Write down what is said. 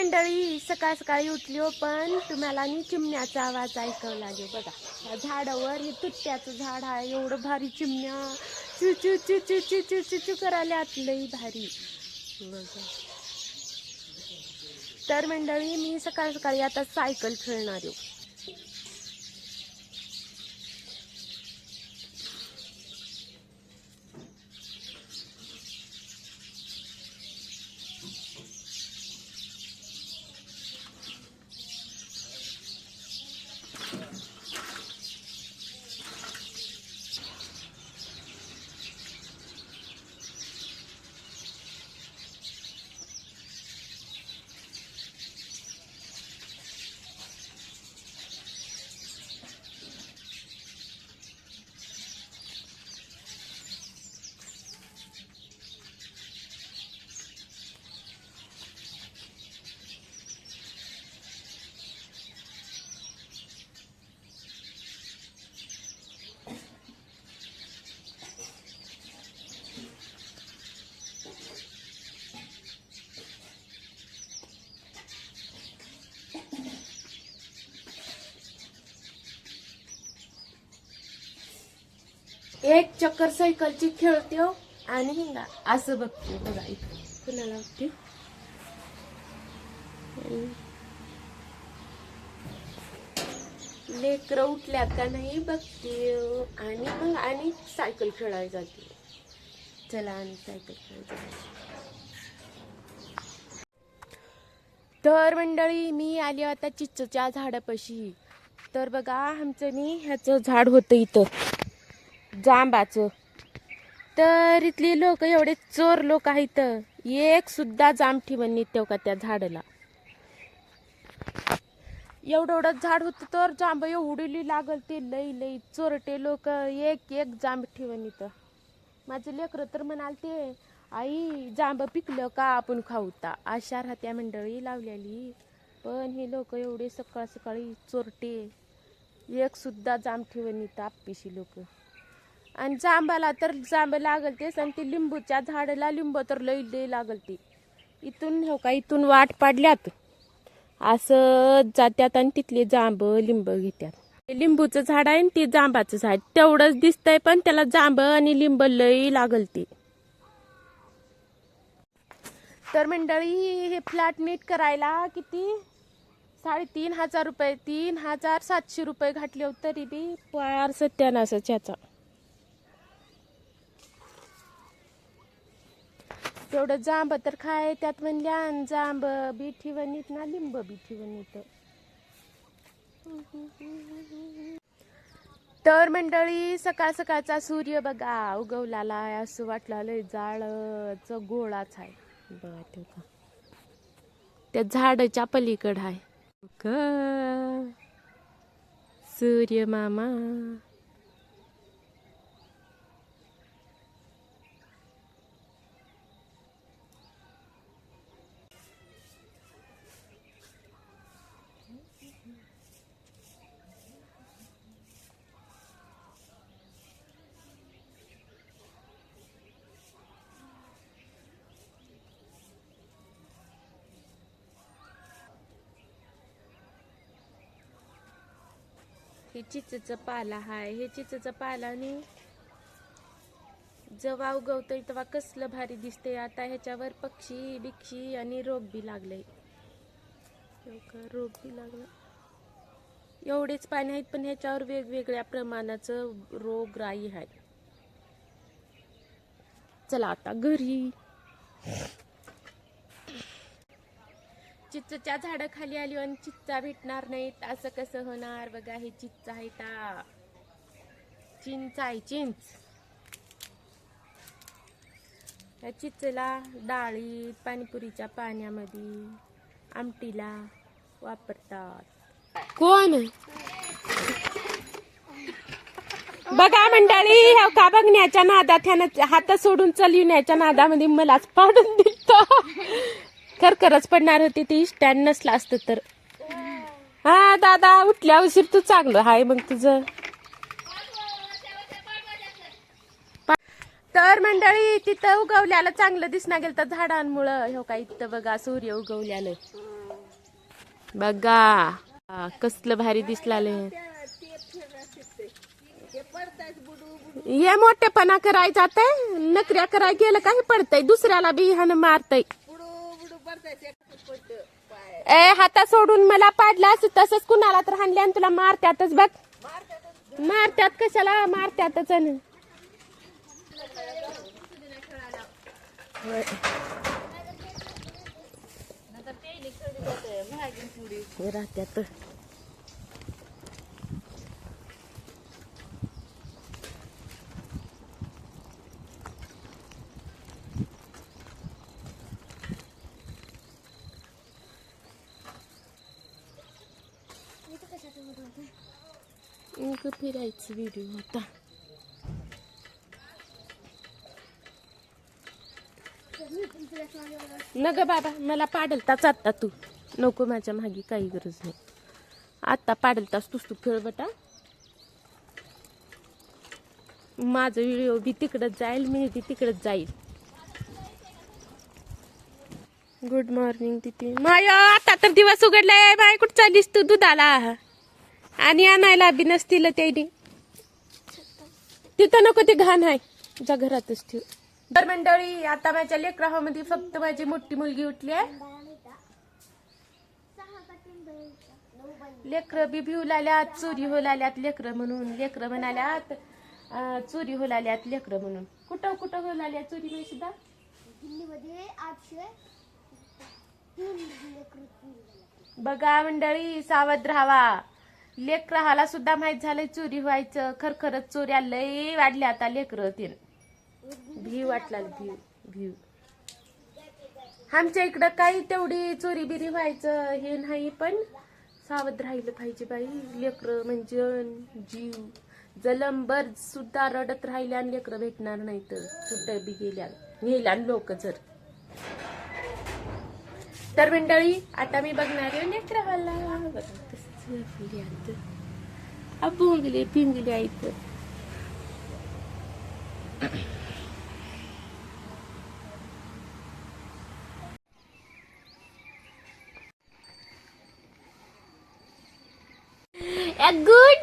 मंडळी सकाळ सकाळी उठली हो, पण तुम्हाला नी चिमण्याचा आवाज ऐकावा लागेल बघा. या झाडावर हे तुत्त्याचं झाड आहे, एवढं भारी चिमण्या चू चू चू चू चू चू चू चू करायला लई भारी बघा. तर मंडळी मी सकाळ सकाळी आता सायकल खेळणार आहे. एक चक्कर सायकलची खेळते हो आणि हिंगा असं बघते बघा. इथं कुणाला बघते, लेकरं उठल्यात का नाही बघते आणि मग आणि सायकल खेळायला जाते. चला आणि सायकल खेळायला जाते. तर मंडळी मी आली आता चिंचच्या झाडापाशी. तर बघा आमचं नी ह्याचं झाड होतं इथं जांबाचं. तर इथली लोक एवढे चोर लोक आहेत, एक सुद्धा जांब ठेवून नेतो का त्या झाडाला. एवढं एवढं झाड होतं तर जांब एवढी लागल ते लई लई चोरटे लोक एक एक जांब ठेवून येतं. माझं लेकरं तर म्हणाल ते आई जांब पिकलं का आपण खाऊता, अशा राहत्या मंडळी लावलेली. पण हे लोक एवढे सकाळ सकाळी चोरटे, एक सुद्धा जांब ठेवून येतं आप्पीशी लोक. आणि जांबाला तर जांब लागल तेच, आणि ते लिंबूच्या झाडाला लिंबू तर लई लई लागल ते. इथून हो का इथून वाट पाडल्यात असं जात्यात आणि तिथले जांब लिंब घेत्यात. लिंबूचं झाड आहे आणि ते जांबाचं झाड तेवढंच दिसतंय, पण त्याला जांब आणि लिंब लई लागल ते. तर मंडळी हे फ्लॅट नीट करायला किती 3,500 रुपये, 3,700 रुपये घातले होते, तरी बी पार सत्यानाशच याचा. तेवढं जांब तर खाय त्यात म्हणल्या, जांब बी ठेवणीत ना लिंब बी ठेवणीत. तर मंडळी सकाळ सकाळचा सूर्य बघा उगवलाला असं वाटलं जाळच गोळाच आहे बघा. ते का त्या झाडाच्या पलीकड आहे सूर्य मामा. हे चिंचेचं पाला हाय, हे चिंचेचं पालाने जेव्हा उगवतंय तेव्हा कसलं भारी दिसते. आता ह्याच्यावर पक्षी बिक्षी आणि रोग बी लागले, रोग बी लागला. एवढेच पाणी आहेत पण ह्याच्यावर वेगवेगळ्या प्रमाणाचं रोगराई आहे. चला आता घरी. चिंचच्या झाडाखाली आली आणि चिंचा भेटणार नाहीत असं कसं होणार. बघा हे चिंच आहे, चिंच आहे चिंच. या चिंचेला डाळीत पाणीपुरीच्या पाण्यामध्ये आमटीला वापरतात. कोण बघा मंडळी ह्या का बघण्याच्या नादात ह्यानं हात सोडून चलविण्याच्या नादामध्ये मलाच पाडून दिलत. खरखरच पडणार होती ती स्टँड नसला असतं तर. हा दादा उठल्या उशीर तू चांगलं हाय मग तुझं. तर मंडळी तिथं उगवल्याला चांगलं दिसना गेलं तर झाडांमुळं. हो का इथं बघा सूर्य उगवल्याला बघा कसलं भारी दिसलाले. हे मोठेपणा करायचा ते नकऱ्या कराय गेलं काही पडतंय दुसऱ्याला बी ह्यानं मारतय. ए हाता सोडून मला पाडला असं तसंच कुणाला तर हाणले आणि तुला मारत्यातच बघ. मारत्यात कशाला मारत्यातच. राहत्यात फिरायचं व्हिडिओ होता. न ग बाबा मला पाडलताच आता तू नको माझ्या मागे काही गरज नाही. आता पाडलतास तू खेळ बटा. माझं व्हिडिओ बी तिकडच जाईल मी बी तिकडच जाईल. गुड मॉर्निंग तिथे माया. आता तर दिवस उघडलाय बाय. कुठं चालीस तू दुधाला आणि आणायला बी नसतील त्याने. तिथं नको ते घाण आहे जा घरातच ठेव. तर मंडळी आता माझ्या लेकरामध्ये फक्त माझी मोठी मुलगी उठली आहे. लेकर बी भिऊ लागल्यात चोरी हो लागल्यात लेकर म्हणून. लेकर म्हणाल्यात चोरी हो लागल्यात लेकर म्हणून. कुठं कुठं हो लागल्या चोरी मी सुद्धा बघा मंडळी सावध राहावा. लेकराला सुद्धा माहित झालंय चोरी व्हायचं. खरखरच चोऱ्या लय वाढल्या आता लेकर तीन. भीव वाटला भीव भीव. आमच्या इकडं काही तेवढी चोरी बिरी व्हायचं हे नाही पण सावध राहिलं पाहिजे बाई. लेकर म्हणजे जीव. जलंबर सुद्धा रडत राहिले आणि लेकर भेटणार नाही तर कुठं बी गेल्या लोक जर. तर मंडळी आता मी बघणार आहे लेकराला. अबुंगले पिंगले आहेत. गुड